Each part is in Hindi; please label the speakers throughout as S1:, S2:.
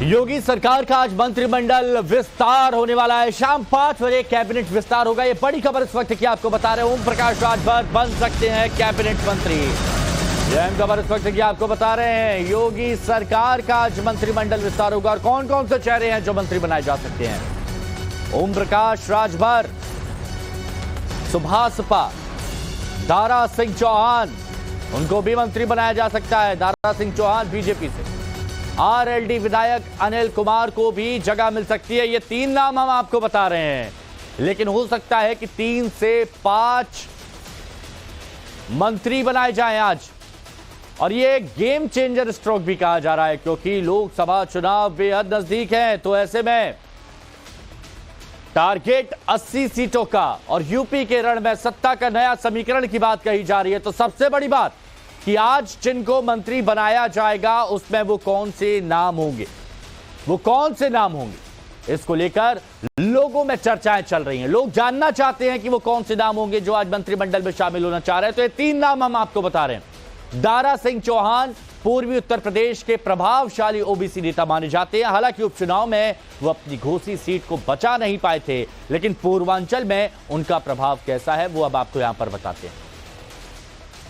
S1: योगी सरकार का आज मंत्रिमंडल विस्तार होने वाला है। शाम 5 बजे कैबिनेट विस्तार होगा। ये बड़ी खबर इस वक्त की आपको बता रहे हैं। ओम प्रकाश राजभर बन सकते हैं कैबिनेट मंत्री। यह अहम खबर इस वक्त की आपको बता रहे हैं। योगी सरकार का आज मंत्रिमंडल विस्तार होगा और कौन कौन से चेहरे हैं जो मंत्री बनाए जा सकते हैं। ओम प्रकाश राजभर, सुभाषपा, दारा सिंह चौहान, उनको भी मंत्री बनाया जा सकता है। दारा सिंह चौहान बीजेपी से। आरएलडी विधायक अनिल कुमार को भी जगह मिल सकती है। ये 3 नाम हम आपको बता रहे हैं, लेकिन हो सकता है कि 3 से 5 मंत्री बनाए जाएं आज। और ये गेम चेंजर स्ट्रोक भी कहा जा रहा है, क्योंकि लोकसभा चुनाव बेहद नजदीक है। तो ऐसे में टारगेट 80 सीटों का और यूपी के रण में सत्ता का नया समीकरण की बात कही जा रही है। तो सबसे बड़ी बात कि आज जिनको मंत्री बनाया जाएगा उसमें वो कौन से नाम होंगे, वो कौन से नाम होंगे, इसको लेकर लोगों में चर्चाएं चल रही हैं। लोग जानना चाहते हैं कि वो कौन से नाम होंगे जो आज मंत्रिमंडल में शामिल होना चाह रहे हैं। तो ये 3 नाम हम आपको बता रहे हैं। दारा सिंह चौहान पूर्वी उत्तर प्रदेश के प्रभावशाली ओबीसी नेता माने जाते हैं। हालांकि उपचुनाव में वो अपनी घोषित सीट को बचा नहीं पाए थे, लेकिन पूर्वांचल में उनका प्रभाव कैसा है वो अब आपको यहां पर बताते हैं।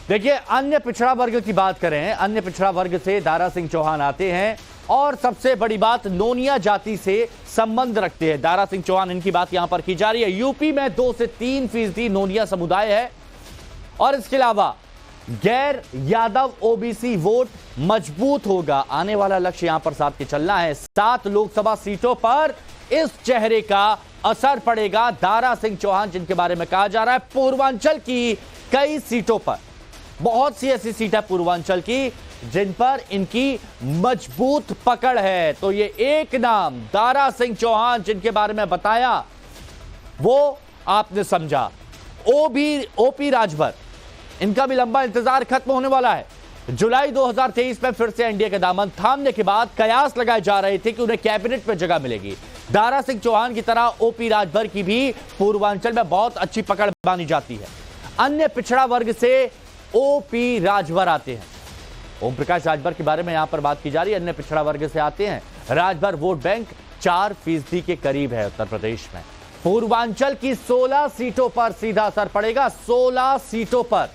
S1: देखिए, अन्य पिछड़ा वर्ग की बात करें, अन्य पिछड़ा वर्ग से दारा सिंह चौहान आते हैं और सबसे बड़ी बात नोनिया जाति से संबंध रखते हैं दारा सिंह चौहान। इनकी बात यहां पर की जा रही है। यूपी में 2 से 3% नोनिया समुदाय है और इसके अलावा गैर यादव ओबीसी वोट मजबूत होगा। आने वाला लक्ष्य यहां पर साथ के चलना है। 7 लोकसभा सीटों पर इस चेहरे का असर पड़ेगा। दारा सिंह चौहान, जिनके बारे में कहा जा रहा है पूर्वांचल की कई सीटों पर, बहुत सी ऐसी सीट है पूर्वांचल की जिन पर इनकी मजबूत पकड़ है। तो ये एक नाम दारा सिंह चौहान जिनके बारे में बताया वो आपने समझा। ओपी राजभर, इनका भी लंबा इंतजार खत्म होने वाला है। जुलाई 2023 में फिर से एनडीए का दामन थामने के बाद कयास लगाए जा रहे थे कि उन्हें कैबिनेट में जगह मिलेगी। दारा सिंह चौहान की तरह ओपी राजभर की भी पूर्वांचल में बहुत अच्छी पकड़ मानी जाती है। अन्य पिछड़ा वर्ग से ओपी राजभर आते हैं। ओम प्रकाश राजभर के बारे में यहां पर बात की जा रही है। अन्य पिछड़ा वर्ग से आते हैं। राजभर वोट बैंक 4% के करीब है उत्तर प्रदेश में। पूर्वांचल की 16 सीटों पर सीधा असर पड़ेगा। 16 सीटों पर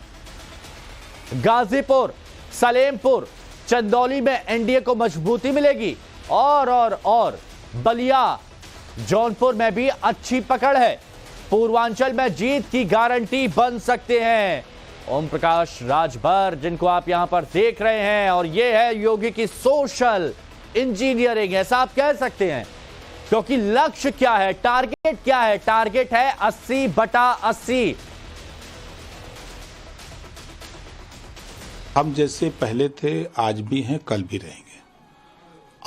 S1: गाजीपुर, सलेमपुर, चंदौली में एनडीए को मजबूती मिलेगी और बलिया, जौनपुर में भी अच्छी पकड़ है। पूर्वांचल में जीत की गारंटी बन सकते हैं ओम प्रकाश राजभर, जिनको आप यहां पर देख रहे हैं। और यह है योगी की सोशल इंजीनियरिंग, ऐसा आप कह सकते हैं, क्योंकि लक्ष्य क्या है, टारगेट क्या है? टारगेट है 80/80।
S2: हम जैसे पहले थे, आज भी हैं, कल भी रहेंगे।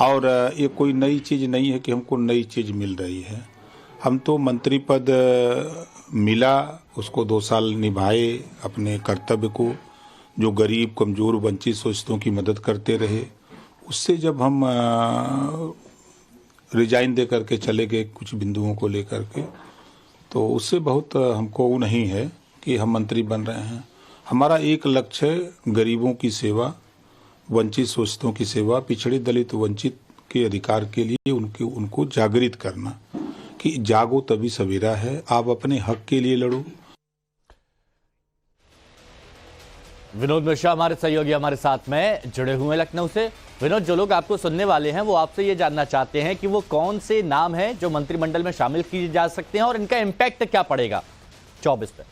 S2: और ये कोई नई चीज नहीं है कि हमको नई चीज मिल रही है। हम तो मंत्री पद मिला, उसको 2 साल निभाए अपने कर्तव्य को, जो गरीब, कमजोर, वंचित शोषितों की मदद करते रहे। उससे जब हम रिजाइन दे करके चले गए कुछ बिंदुओं को लेकर के, तो उससे बहुत हमको वो नहीं है कि हम मंत्री बन रहे हैं। हमारा एक लक्ष्य है गरीबों की सेवा, वंचित शोषितों की सेवा, पिछड़े दलित वंचित के अधिकार के लिए उनको जागृत करना कि जागो तभी सवेरा है, आप अपने हक के लिए लड़ो।
S1: विनोद मिश्रा हमारे सहयोगी हमारे साथ में जुड़े हुए लखनऊ से। विनोद, जो लोग आपको सुनने वाले हैं वो आपसे ये जानना चाहते हैं कि वो कौन से नाम हैं जो मंत्रिमंडल में शामिल किए जा सकते हैं और इनका इंपैक्ट क्या पड़ेगा 24 पे?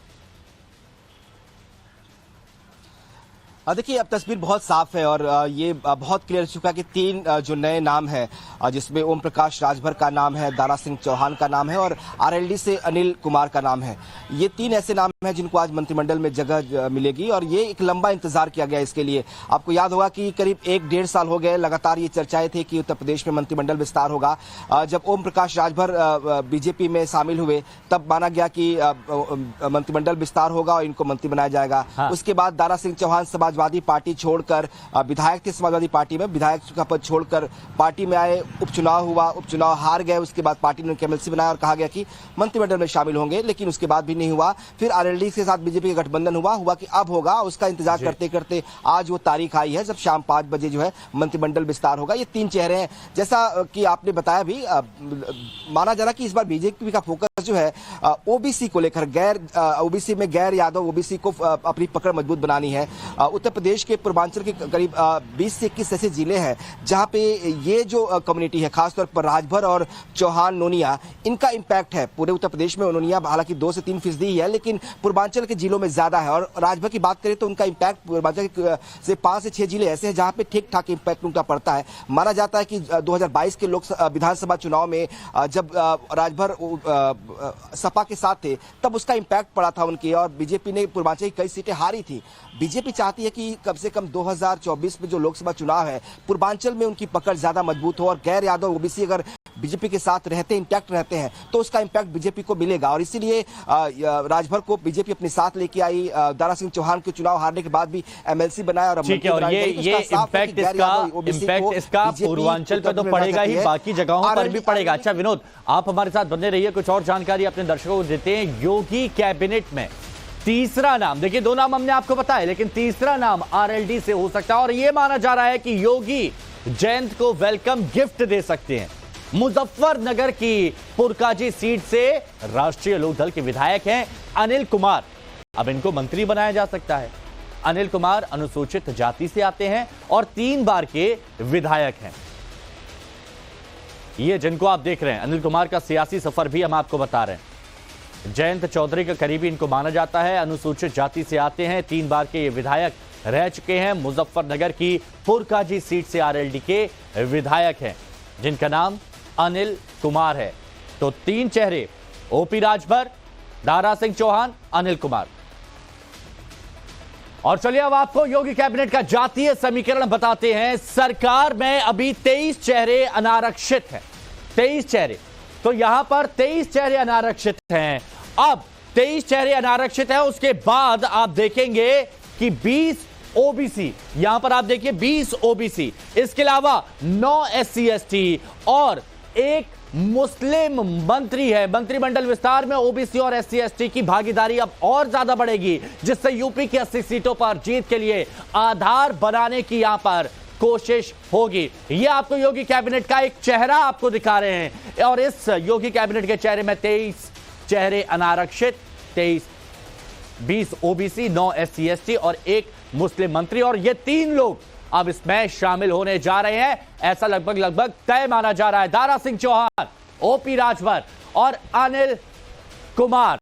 S3: देखिए, अब तस्वीर बहुत साफ है और ये बहुत क्लियर हो चुका है कि 3 जो नए नाम हैं, जिसमें ओम प्रकाश राजभर का नाम है, दारा सिंह चौहान का नाम है और आरएलडी से अनिल कुमार का नाम है। ये 3 ऐसे नाम हैं जिनको आज मंत्रिमंडल में जगह मिलेगी और ये एक लंबा इंतजार किया गया इसके लिए। आपको याद होगा कि करीब 1-1.5 साल हो गए लगातार ये चर्चाएं थी कि उत्तर प्रदेश में मंत्रिमंडल विस्तार होगा। जब ओम प्रकाश राजभर बीजेपी में शामिल हुए तब माना गया कि मंत्रिमंडल विस्तार होगा और इनको मंत्री बनाया जाएगा। उसके बाद दारा सिंह चौहान समाजवादी पार्टी छोड़कर, विधायक थे समाजवादी पार्टी में, विधायक का पद छोड़कर पार्टी में आए, उपचुनाव हुआ, उपचुनाव हार गए, उसके बाद पार्टी ने एमएलसी बनाया और कहा गया कि मंत्रिमंडल में शामिल होंगे, लेकिन उसके बाद भी नहीं हुआ। फिर आरएलडी के साथ बीजेपी का गठबंधन हुआ कि अब होगा, उसका इंतजार करते करते आज वो तारीख आई है जब शाम 5 बजे जो है मंत्रिमंडल विस्तार होगा। ये 3 चेहरे हैं, जैसा कि आपने बताया भी, माना जा रहा कि इस बार बीजेपी का फोकस जो है ओबीसी को लेकर, ओबीसी में गैर यादव ओबीसी को अपनी पकड़ मजबूत बनानी है। उत्तर प्रदेश के पूर्वांचल के करीब 20 से 21 ऐसे जिले हैं जहां पे ये जो कम्युनिटी है, खासतौर पर राजभर और चौहान नोनिया, इनका इंपैक्ट है पूरे उत्तर प्रदेश में। नोनिया हालांकि 2 से 3% ही है, लेकिन पूर्वांचल के जिलों में ज्यादा है। और राजभर की बात करें तो उनका इंपैक्ट पूर्वांचल से 5 से 6 जिले ऐसे हैं जहां पे ठीक ठाक इंपैक्ट उनका पड़ता है। माना जाता है कि 2022 के विधानसभा चुनाव में जब राजभर सपा के साथ थे तब उसका इंपैक्ट पड़ा था उनकी, और बीजेपी ने पूर्वांचल की कई सीटें हारी थी। बीजेपी चाहती है कि कम से कम 2024 में जो लोकसभा चुनाव है पूर्वांचल में उनकी पकड़ ज्यादा मजबूत हो, और गैर यादव ओबीसी अगर बीजेपी के साथ रहते, इंटैक्ट रहते हैं, तो उसका इंपैक्ट बीजेपी को मिलेगा। और इसीलिए राजभर को बीजेपी अपने साथ लेके आई। दारा सिंह चौहान के चुनाव हारने के बाद भी एमएलसी बनाया और
S1: ठीक है, और ये इंपैक्ट इसका पूर्वांचल पे तो पड़ेगा ही, बाकी जगहों पर भी पड़ेगा। अच्छा विनोद, आप हमारे साथ बने रहिए, कुछ और जानकारी अपने दर्शकों को देते हैं। योगी कैबिनेट में तीसरा नाम, देखिए 2 नाम हमने आपको बताया, लेकिन तीसरा नाम आरएलडी से हो सकता है, और यह माना जा रहा है कि योगी जयंत को वेलकम गिफ्ट दे सकते हैं। मुजफ्फरनगर की पुरकाजी सीट से राष्ट्रीय लोकदल के विधायक हैं अनिल कुमार, अब इनको मंत्री बनाया जा सकता है। अनिल कुमार अनुसूचित जाति से आते हैं और 3 बार के विधायक हैं। ये जिनको आप देख रहे हैं, अनिल कुमार का सियासी सफर भी हम आपको बता रहे हैं। जयंत चौधरी का करीबी इनको माना जाता है, अनुसूचित जाति से आते हैं, 3 बार के ये विधायक रह चुके हैं। मुजफ्फरनगर की पुरकाजी सीट से आरएलडी के विधायक हैं जिनका नाम अनिल कुमार है। तो 3 चेहरे, ओपी राजभर, दारा सिंह चौहान, अनिल कुमार। और चलिए अब आपको योगी कैबिनेट का जातीय समीकरण बताते हैं। सरकार में अभी 23 चेहरे अनारक्षित हैं, 23 चेहरे, तो यहां पर 23 चेहरे अनारक्षित हैं। अब 23 चेहरे अनारक्षित हैं, उसके बाद आप देखेंगे कि 20 ओबीसी, यहां पर आप देखिए 20 ओबीसी, इसके अलावा 9 SC ST और एक मुस्लिम मंत्री है। मंत्रिमंडल विस्तार में ओबीसी और SC ST की भागीदारी अब और ज्यादा बढ़ेगी, जिससे यूपी की 80 सीटों पर जीत के लिए आधार बनाने की यहां पर कोशिश होगी। यह आपको योगी कैबिनेट का एक चेहरा आपको दिखा रहे हैं, और इस योगी कैबिनेट के चेहरे में 23 चेहरे अनारक्षित, 20 ओबीसी, 9 SC ST और एक मुस्लिम मंत्री, और ये 3 लोग अब इसमें शामिल होने जा रहे हैं। ऐसा लगभग तय माना जा रहा है। दारा सिंह चौहान, ओपी राजभर और अनिल कुमार